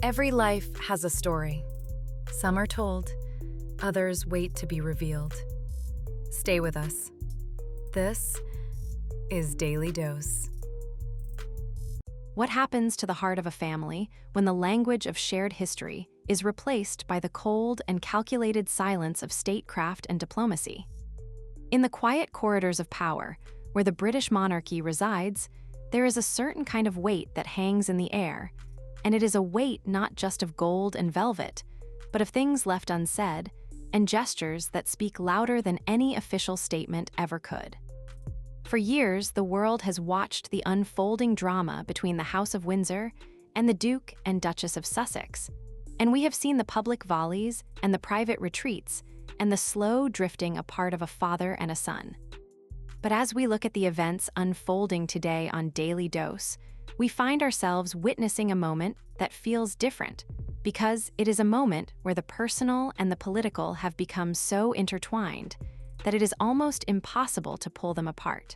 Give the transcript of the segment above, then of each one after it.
Every life has a story. Some are told, others wait to be revealed. Stay with us. This is Daily Dose. What happens to the heart of a family when the language of shared history is replaced by the cold and calculated silence of statecraft and diplomacy? In the quiet corridors of power, where the British Monarchy resides, there is a certain kind of weight that hangs in the air, and it is a weight not just of gold and velvet, but of things left unsaid and gestures that speak louder than any official statement ever could. For years, the world has watched the unfolding drama between the House of Windsor and the Duke and Duchess of Sussex, and we have seen the public volleys and the private retreats and the slow drifting apart of a father and a son. But as we look at the events unfolding today on Daily Dose, we find ourselves witnessing a moment that feels different, because it is a moment where the personal and the political have become so intertwined that it is almost impossible to pull them apart.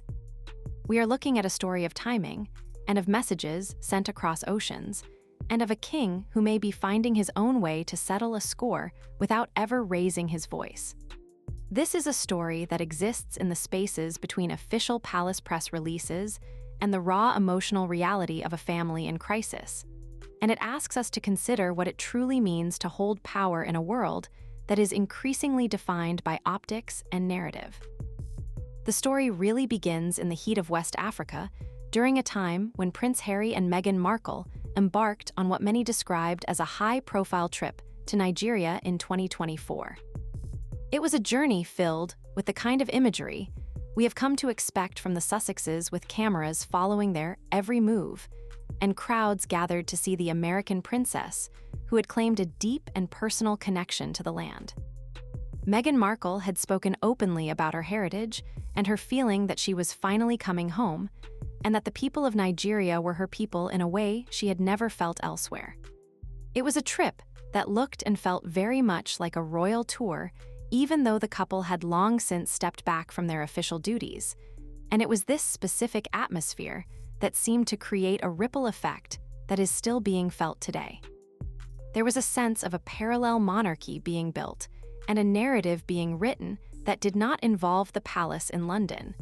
We are looking at a story of timing, and of messages sent across oceans, and of a king who may be finding his own way to settle a score without ever raising his voice. This is a story that exists in the spaces between official palace press releases and the raw emotional reality of a family in crisis, and it asks us to consider what it truly means to hold power in a world that is increasingly defined by optics and narrative. The story really begins in the heat of West Africa, during a time when Prince Harry and Meghan Markle embarked on what many described as a high-profile trip to Nigeria in 2024. It was a journey filled with the kind of imagery we have come to expect from the Sussexes, with cameras following their every move, and crowds gathered to see the American princess, who had claimed a deep and personal connection to the land. Meghan Markle had spoken openly about her heritage and her feeling that she was finally coming home, and that the people of Nigeria were her people in a way she had never felt elsewhere. It was a trip that looked and felt very much like a royal tour, even though the couple had long since stepped back from their official duties, and it was this specific atmosphere that seemed to create a ripple effect that is still being felt today. There was a sense of a parallel monarchy being built and a narrative being written that did not involve the palace in London.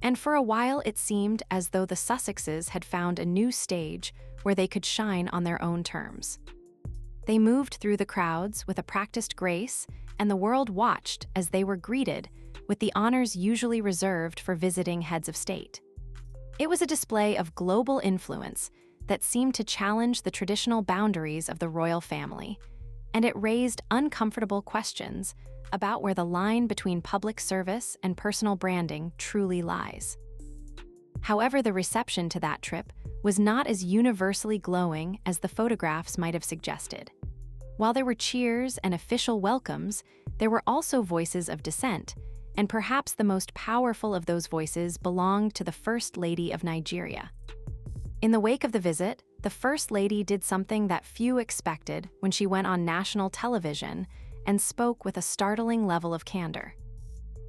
And for a while it seemed as though the Sussexes had found a new stage where they could shine on their own terms. They moved through the crowds with a practiced grace, and the world watched as they were greeted with the honors usually reserved for visiting heads of state. It was a display of global influence that seemed to challenge the traditional boundaries of the royal family, and it raised uncomfortable questions about where the line between public service and personal branding truly lies. However, the reception to that trip was not as universally glowing as the photographs might have suggested. While there were cheers and official welcomes, there were also voices of dissent, and perhaps the most powerful of those voices belonged to the First Lady of Nigeria. In the wake of the visit, the First Lady did something that few expected when she went on national television and spoke with a startling level of candor.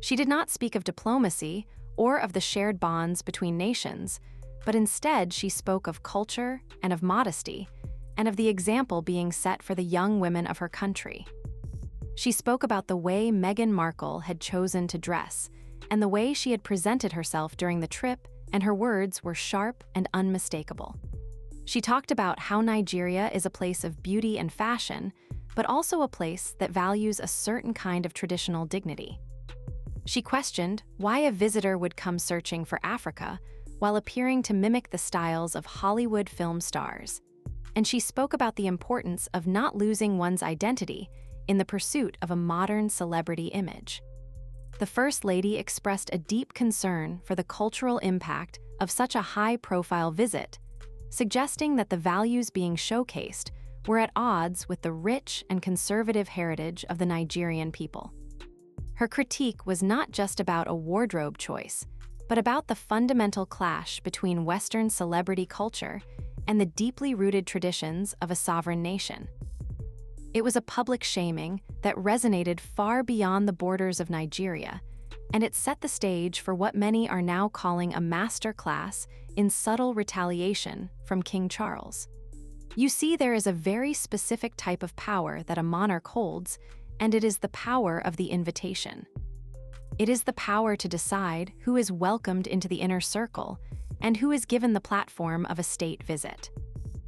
She did not speak of diplomacy or of the shared bonds between nations, but instead she spoke of culture and of modesty, and of the example being set for the young women of her country. She spoke about the way Meghan Markle had chosen to dress and the way she had presented herself during the trip, and her words were sharp and unmistakable. She talked about how Nigeria is a place of beauty and fashion, but also a place that values a certain kind of traditional dignity. She questioned why a visitor would come searching for Africa while appearing to mimic the styles of Hollywood film stars. And she spoke about the importance of not losing one's identity in the pursuit of a modern celebrity image. The First Lady expressed a deep concern for the cultural impact of such a high-profile visit, suggesting that the values being showcased were at odds with the rich and conservative heritage of the Nigerian people. Her critique was not just about a wardrobe choice, but about the fundamental clash between Western celebrity culture and the deeply rooted traditions of a sovereign nation. It was a public shaming that resonated far beyond the borders of Nigeria, and it set the stage for what many are now calling a master class in subtle retaliation from King Charles. You see, there is a very specific type of power that a monarch holds, and it is the power of the invitation. It is the power to decide who is welcomed into the inner circle and who is given the platform of a state visit.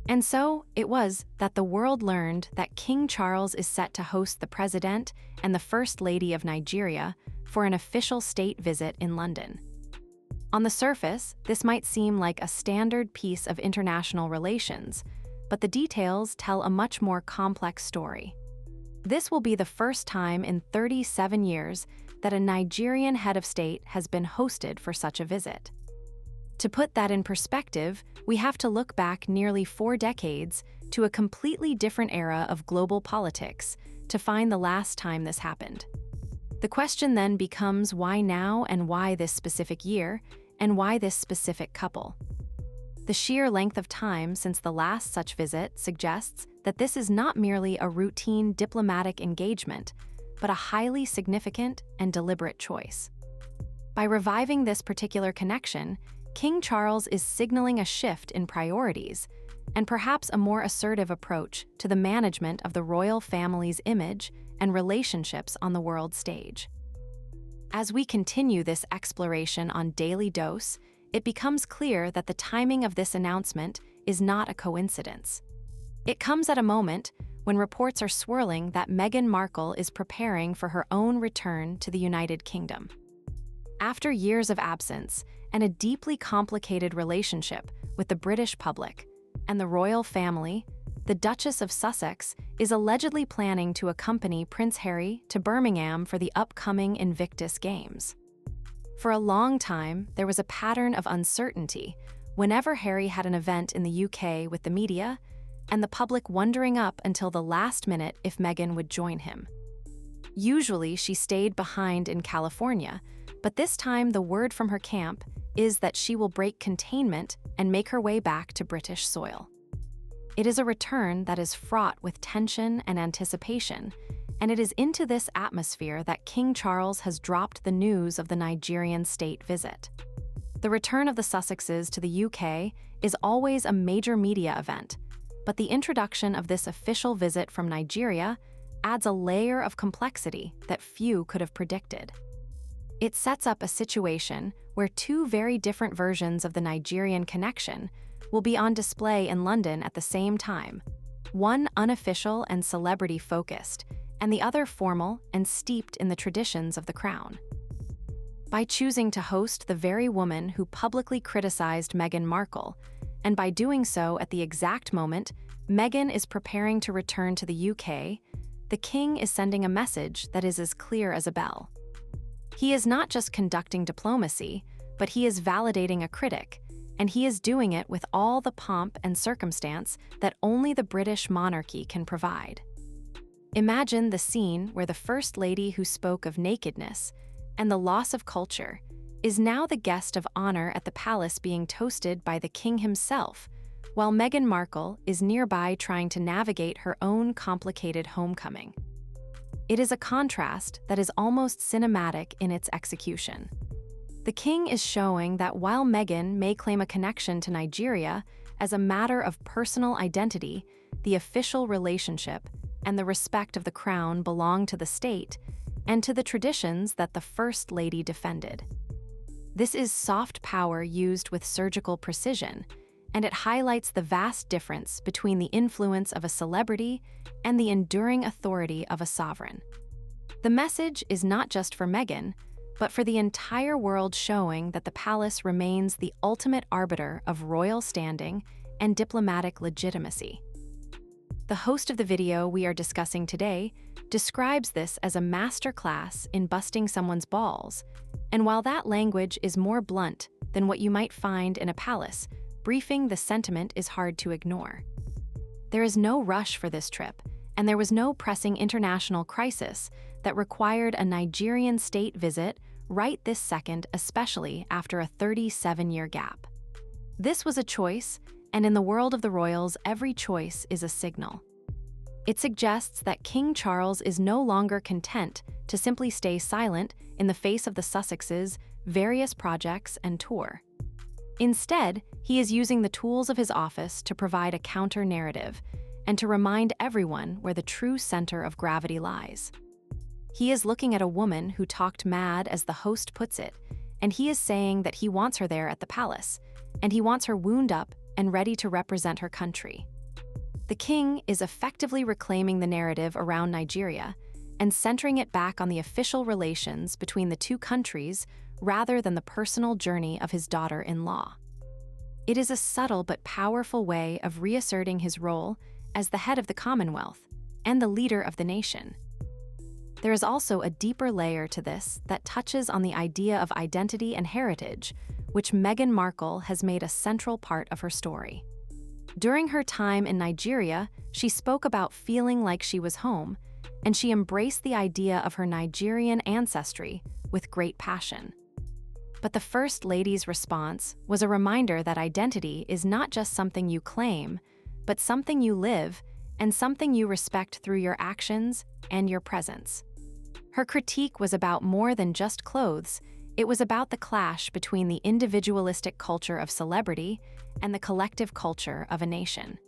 And so, it was that the world learned that King Charles is set to host the President and the First Lady of Nigeria for an official state visit in London. On the surface, this might seem like a standard piece of international relations, but the details tell a much more complex story. This will be the first time in 37 years that a Nigerian head of state has been hosted for such a visit. To put that in perspective, we have to look back nearly 4 decades to a completely different era of global politics to find the last time this happened. The question then becomes why now and why this specific year, and why this specific couple? The sheer length of time since the last such visit suggests that this is not merely a routine diplomatic engagement, but a highly significant and deliberate choice. By reviving this particular connection, King Charles is signaling a shift in priorities and perhaps a more assertive approach to the management of the royal family's image and relationships on the world stage. As we continue this exploration on Daily Dose, it becomes clear that the timing of this announcement is not a coincidence. It comes at a moment when reports are swirling that Meghan Markle is preparing for her own return to the United Kingdom. After years of absence and a deeply complicated relationship with the British public and the royal family, the Duchess of Sussex is allegedly planning to accompany Prince Harry to Birmingham for the upcoming Invictus Games. For a long time, there was a pattern of uncertainty whenever Harry had an event in the UK with the media, and the public wondering up until the last minute if Meghan would join him. Usually, she stayed behind in California, but this time the word from her camp is that she will break containment and make her way back to British soil. It is a return that is fraught with tension and anticipation, and it is into this atmosphere that King Charles has dropped the news of the Nigerian state visit. The return of the Sussexes to the UK is always a major media event, but the introduction of this official visit from Nigeria adds a layer of complexity that few could have predicted. It sets up a situation where 2 very different versions of the Nigerian connection will be on display in London at the same time, one unofficial and celebrity-focused, and the other formal and steeped in the traditions of the crown. By choosing to host the very woman who publicly criticized Meghan Markle, and by doing so at the exact moment Meghan is preparing to return to the UK, the king is sending a message that is as clear as a bell. He is not just conducting diplomacy, but he is validating a critic, and he is doing it with all the pomp and circumstance that only the British monarchy can provide. Imagine the scene where the First Lady who spoke of nakedness and the loss of culture is now the guest of honor at the palace being toasted by the king himself, while Meghan Markle is nearby trying to navigate her own complicated homecoming. It is a contrast that is almost cinematic in its execution. The king is showing that while Meghan may claim a connection to Nigeria as a matter of personal identity, the official relationship and the respect of the crown belong to the state and to the traditions that the First Lady defended. This is soft power used with surgical precision, and it highlights the vast difference between the influence of a celebrity and the enduring authority of a sovereign. The message is not just for Meghan, but for the entire world, showing that the palace remains the ultimate arbiter of royal standing and diplomatic legitimacy. The host of the video we are discussing today describes this as a masterclass in busting someone's balls, and while that language is more blunt than what you might find in a palace briefing, the sentiment is hard to ignore. There is no rush for this trip, and there was no pressing international crisis that required a Nigerian state visit right this second, especially after a 37-year gap. This was a choice, and in the world of the royals, every choice is a signal. It suggests that King Charles is no longer content to simply stay silent in the face of the Sussexes' various projects and tour. Instead, he is using the tools of his office to provide a counter-narrative and to remind everyone where the true center of gravity lies. He is looking at a woman who talked mad, as the host puts it, and he is saying that he wants her there at the palace, and he wants her wound up and ready to represent her country. The king is effectively reclaiming the narrative around Nigeria and centering it back on the official relations between the two countries rather than the personal journey of his daughter-in-law. It is a subtle but powerful way of reasserting his role as the head of the Commonwealth and the leader of the nation. There is also a deeper layer to this that touches on the idea of identity and heritage, which Meghan Markle has made a central part of her story. During her time in Nigeria, she spoke about feeling like she was home, and she embraced the idea of her Nigerian ancestry with great passion. But the First Lady's response was a reminder that identity is not just something you claim, but something you live and something you respect through your actions and your presence. Her critique was about more than just clothes. It was about the clash between the individualistic culture of celebrity and the collective culture of a nation.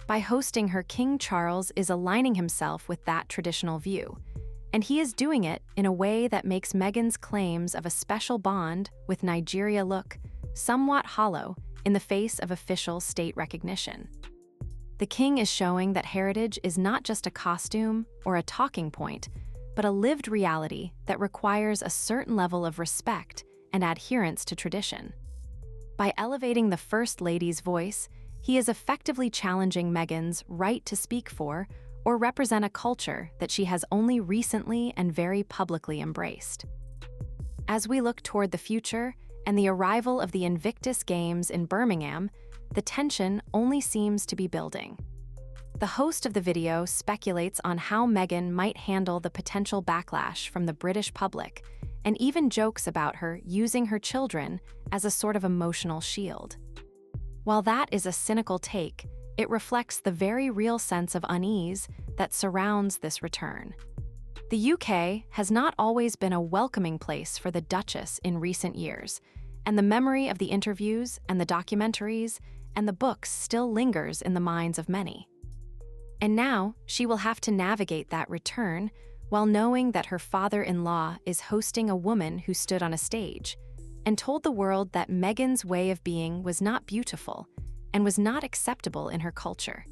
By hosting her, King Charles is aligning himself with that traditional view, and he is doing it in a way that makes Meghan's claims of a special bond with Nigeria look somewhat hollow in the face of official state recognition. The king is showing that heritage is not just a costume or a talking point, but a lived reality that requires a certain level of respect and adherence to tradition. By elevating the First Lady's voice, he is effectively challenging Meghan's right to speak for or represent a culture that she has only recently and very publicly embraced. As we look toward the future and the arrival of the Invictus Games in Birmingham, the tension only seems to be building. The host of the video speculates on how Meghan might handle the potential backlash from the British public and even jokes about her using her children as a sort of emotional shield. While that is a cynical take, it reflects the very real sense of unease that surrounds this return. The UK has not always been a welcoming place for the Duchess in recent years, and the memory of the interviews and the documentaries and the books still lingers in the minds of many. And now she will have to navigate that return while knowing that her father-in-law is hosting a woman who stood on a stage and told the world that Meghan's way of being was not beautiful and was not acceptable in her culture.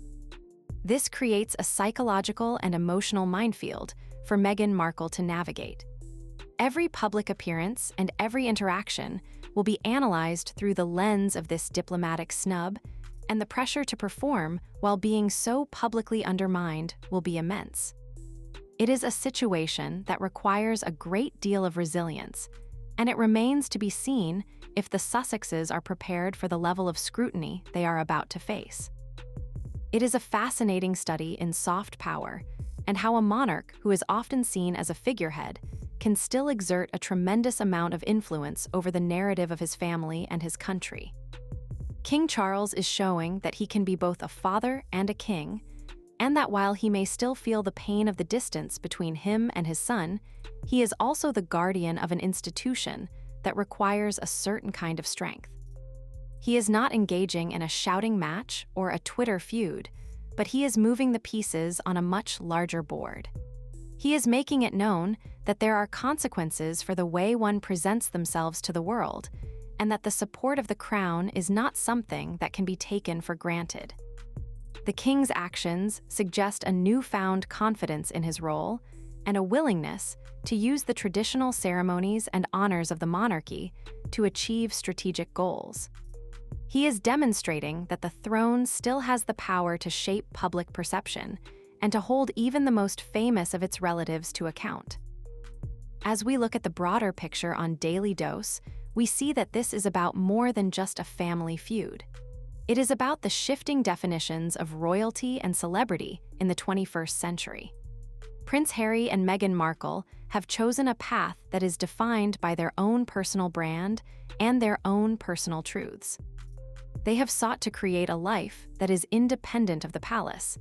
This creates a psychological and emotional minefield for Meghan Markle to navigate. Every public appearance and every interaction will be analyzed through the lens of this diplomatic snub, and the pressure to perform while being so publicly undermined will be immense. It is a situation that requires a great deal of resilience, and it remains to be seen if the Sussexes are prepared for the level of scrutiny they are about to face. It is a fascinating study in soft power and how a monarch who is often seen as a figurehead can still exert a tremendous amount of influence over the narrative of his family and his country. King Charles is showing that he can be both a father and a king, and that while he may still feel the pain of the distance between him and his son, he is also the guardian of an institution that requires a certain kind of strength. He is not engaging in a shouting match or a Twitter feud, but he is moving the pieces on a much larger board. He is making it known that there are consequences for the way one presents themselves to the world, and that the support of the crown is not something that can be taken for granted. The king's actions suggest a newfound confidence in his role and a willingness to use the traditional ceremonies and honors of the monarchy to achieve strategic goals. He is demonstrating that the throne still has the power to shape public perception and to hold even the most famous of its relatives to account. As we look at the broader picture on Daily Dose, we see that this is about more than just a family feud. It is about the shifting definitions of royalty and celebrity in the 21st century. Prince Harry and Meghan Markle have chosen a path that is defined by their own personal brand and their own personal truths. They have sought to create a life that is independent of the palace,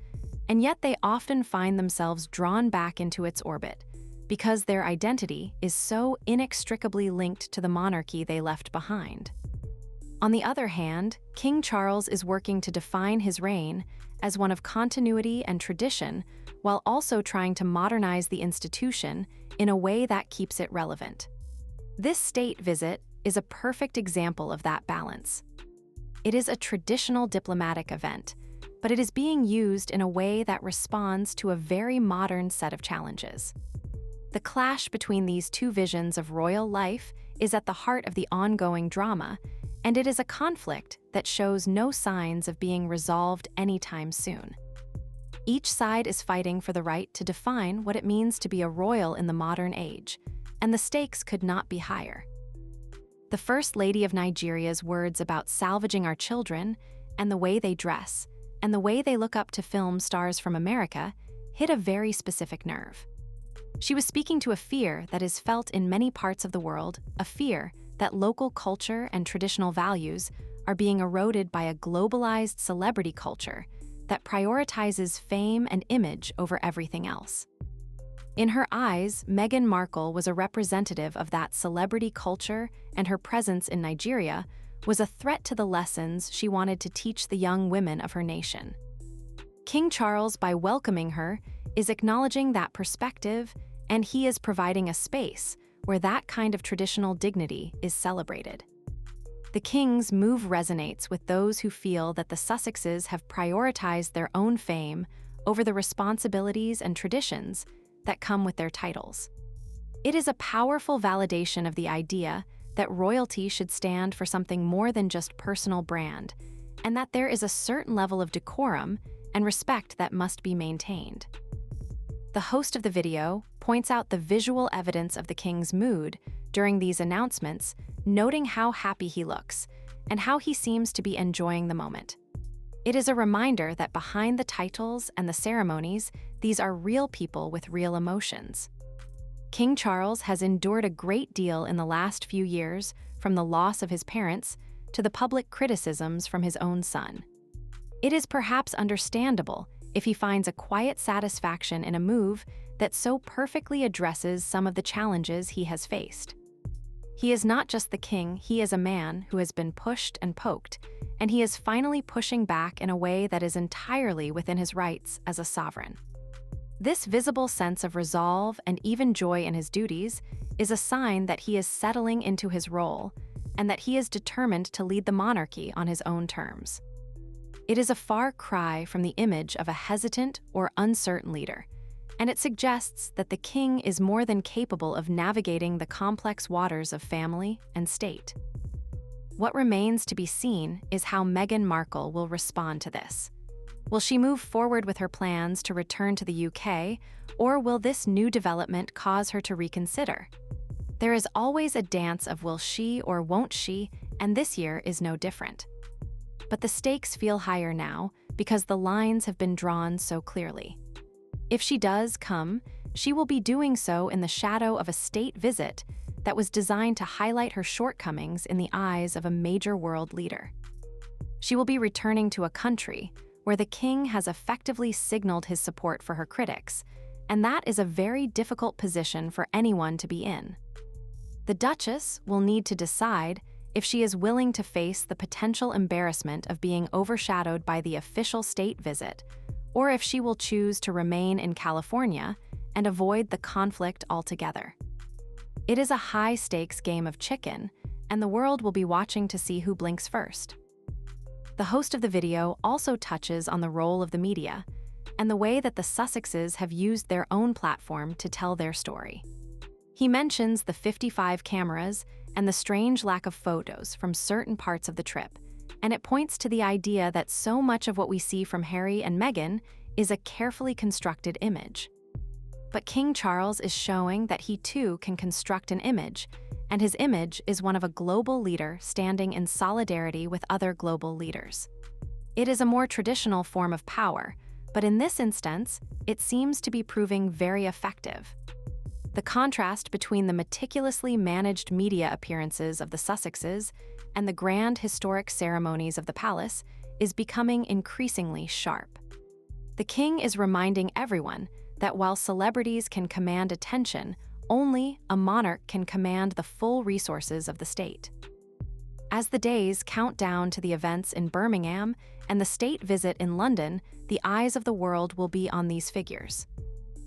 and yet they often find themselves drawn back into its orbit because their identity is so inextricably linked to the monarchy they left behind. On the other hand, King Charles is working to define his reign as one of continuity and tradition while also trying to modernize the institution in a way that keeps it relevant. This state visit is a perfect example of that balance. It is a traditional diplomatic event, but it is being used in a way that responds to a very modern set of challenges. The clash between these two visions of royal life is at the heart of the ongoing drama, and it is a conflict that shows no signs of being resolved anytime soon. Each side is fighting for the right to define what it means to be a royal in the modern age, and the stakes could not be higher. The First Lady of Nigeria's words about salvaging our children and the way they dress and the way they look up to film stars from America hit a very specific nerve. She was speaking to a fear that is felt in many parts of the world, a fear that local culture and traditional values are being eroded by a globalized celebrity culture that prioritizes fame and image over everything else. In her eyes, Meghan Markle was a representative of that celebrity culture, and her presence in Nigeria was a threat to the lessons she wanted to teach the young women of her nation. King Charles, by welcoming her, is acknowledging that perspective, and he is providing a space where that kind of traditional dignity is celebrated. The king's move resonates with those who feel that the Sussexes have prioritized their own fame over the responsibilities and traditions that come with their titles. It is a powerful validation of the idea that royalty should stand for something more than just personal brand, and that there is a certain level of decorum and respect that must be maintained. The host of the video points out the visual evidence of the king's mood during these announcements, noting how happy he looks and how he seems to be enjoying the moment. It is a reminder that behind the titles and the ceremonies, these are real people with real emotions. King Charles has endured a great deal in the last few years, from the loss of his parents to the public criticisms from his own son. It is perhaps understandable if he finds a quiet satisfaction in a move that so perfectly addresses some of the challenges he has faced. He is not just the king, he is a man who has been pushed and poked, and he is finally pushing back in a way that is entirely within his rights as a sovereign. This visible sense of resolve and even joy in his duties is a sign that he is settling into his role and that he is determined to lead the monarchy on his own terms. It is a far cry from the image of a hesitant or uncertain leader, and it suggests that the king is more than capable of navigating the complex waters of family and state. What remains to be seen is how Meghan Markle will respond to this. Will she move forward with her plans to return to the UK, or will this new development cause her to reconsider? There is always a dance of will she or won't she, and this year is no different. But the stakes feel higher now because the lines have been drawn so clearly. If she does come, she will be doing so in the shadow of a state visit that was designed to highlight her shortcomings in the eyes of a major world leader. She will be returning to a country where the king has effectively signaled his support for her critics, and that is a very difficult position for anyone to be in. The Duchess will need to decide if she is willing to face the potential embarrassment of being overshadowed by the official state visit, or if she will choose to remain in California and avoid the conflict altogether. It is a high-stakes game of chicken, and the world will be watching to see who blinks first. The host of the video also touches on the role of the media and the way that the Sussexes have used their own platform to tell their story. He mentions the 55 cameras and the strange lack of photos from certain parts of the trip, and it points to the idea that so much of what we see from Harry and Meghan is a carefully constructed image. But King Charles is showing that he too can construct an image, and his image is one of a global leader standing in solidarity with other global leaders. It is a more traditional form of power, but in this instance, it seems to be proving very effective. The contrast between the meticulously managed media appearances of the Sussexes and the grand historic ceremonies of the palace is becoming increasingly sharp. The king is reminding everyone that while celebrities can command attention, only a monarch can command the full resources of the state. As the days count down to the events in Birmingham and the state visit in London, the eyes of the world will be on these figures.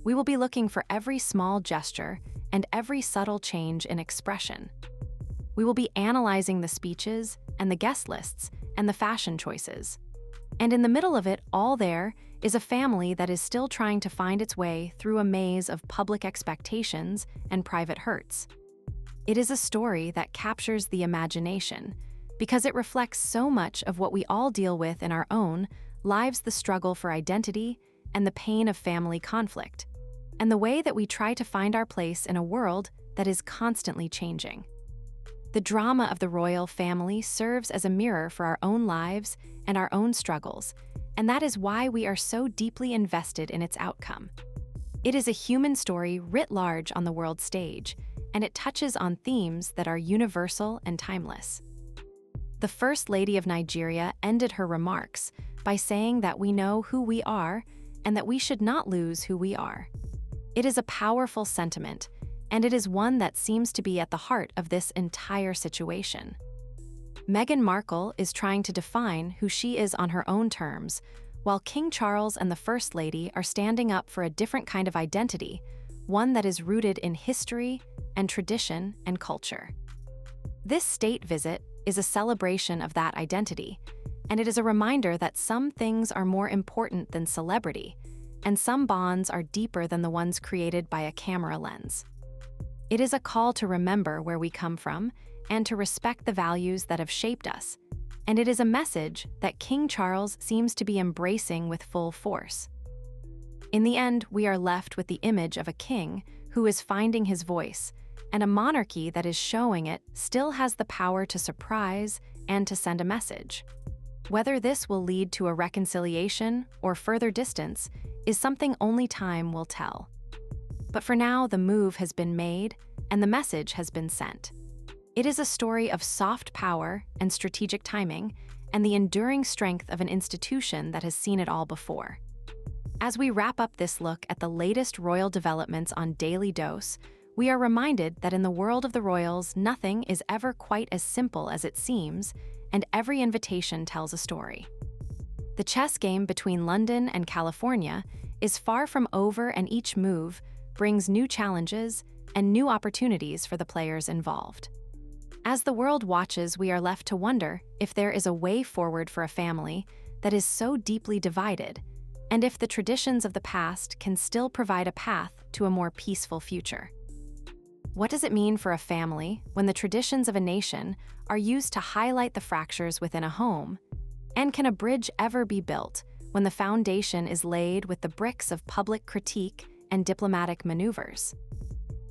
We will be looking for every small gesture and every subtle change in expression. We will be analyzing the speeches and the guest lists and the fashion choices. And in the middle of it all there is a family that is still trying to find its way through a maze of public expectations and private hurts. It is a story that captures the imagination because it reflects so much of what we all deal with in our own lives, the struggle for identity and the pain of family conflict, and the way that we try to find our place in a world that is constantly changing. The drama of the royal family serves as a mirror for our own lives and our own struggles, and that is why we are so deeply invested in its outcome. It is a human story writ large on the world stage, and it touches on themes that are universal and timeless. The First Lady of Nigeria ended her remarks by saying that we know who we are and that we should not lose who we are. It is a powerful sentiment, and it is one that seems to be at the heart of this entire situation. Meghan Markle is trying to define who she is on her own terms, while King Charles and the First Lady are standing up for a different kind of identity, one that is rooted in history and tradition and culture. This state visit is a celebration of that identity, and it is a reminder that some things are more important than celebrity, and some bonds are deeper than the ones created by a camera lens. It is a call to remember where we come from and to respect the values that have shaped us, and it is a message that King Charles seems to be embracing with full force. In the end, we are left with the image of a king who is finding his voice, and a monarchy that is showing it still has the power to surprise and to send a message. Whether this will lead to a reconciliation or further distance is something only time will tell. But for now, the move has been made and the message has been sent. It is a story of soft power and strategic timing and the enduring strength of an institution that has seen it all before. As we wrap up this look at the latest royal developments on Daily Dose, we are reminded that in the world of the royals, nothing is ever quite as simple as it seems, and every invitation tells a story. The chess game between London and California is far from over, and each move brings new challenges and new opportunities for the players involved. As the world watches, we are left to wonder if there is a way forward for a family that is so deeply divided, and if the traditions of the past can still provide a path to a more peaceful future. What does it mean for a family when the traditions of a nation are used to highlight the fractures within a home? And can a bridge ever be built when the foundation is laid with the bricks of public critique and diplomatic maneuvers?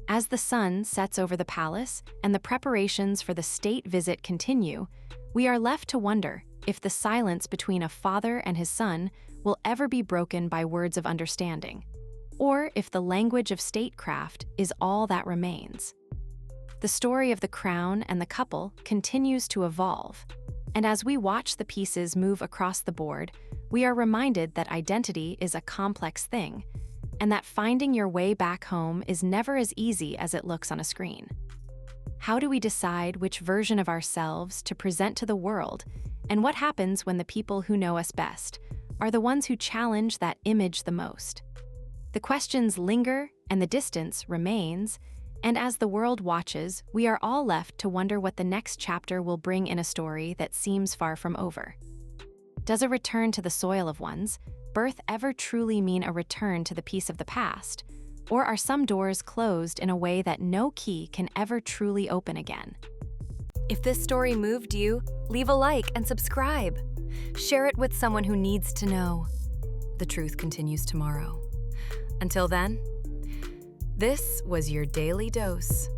As the sun sets over the palace and the preparations for the state visit continue, we are left to wonder if the silence between a father and his son will ever be broken by words of understanding, or if the language of statecraft is all that remains. The story of the crown and the couple continues to evolve, and as we watch the pieces move across the board, we are reminded that identity is a complex thing, and that finding your way back home is never as easy as it looks on a screen. How do we decide which version of ourselves to present to the world, and what happens when the people who know us best are the ones who challenge that image the most? The questions linger and the distance remains, and as the world watches, we are all left to wonder what the next chapter will bring in a story that seems far from over. Does a return to the soil of one's birth ever truly mean a return to the peace of the past, or are some doors closed in a way that no key can ever truly open again? If this story moved you, leave a like and subscribe. Share it with someone who needs to know. The truth continues tomorrow. Until then, this was your Daily Dose.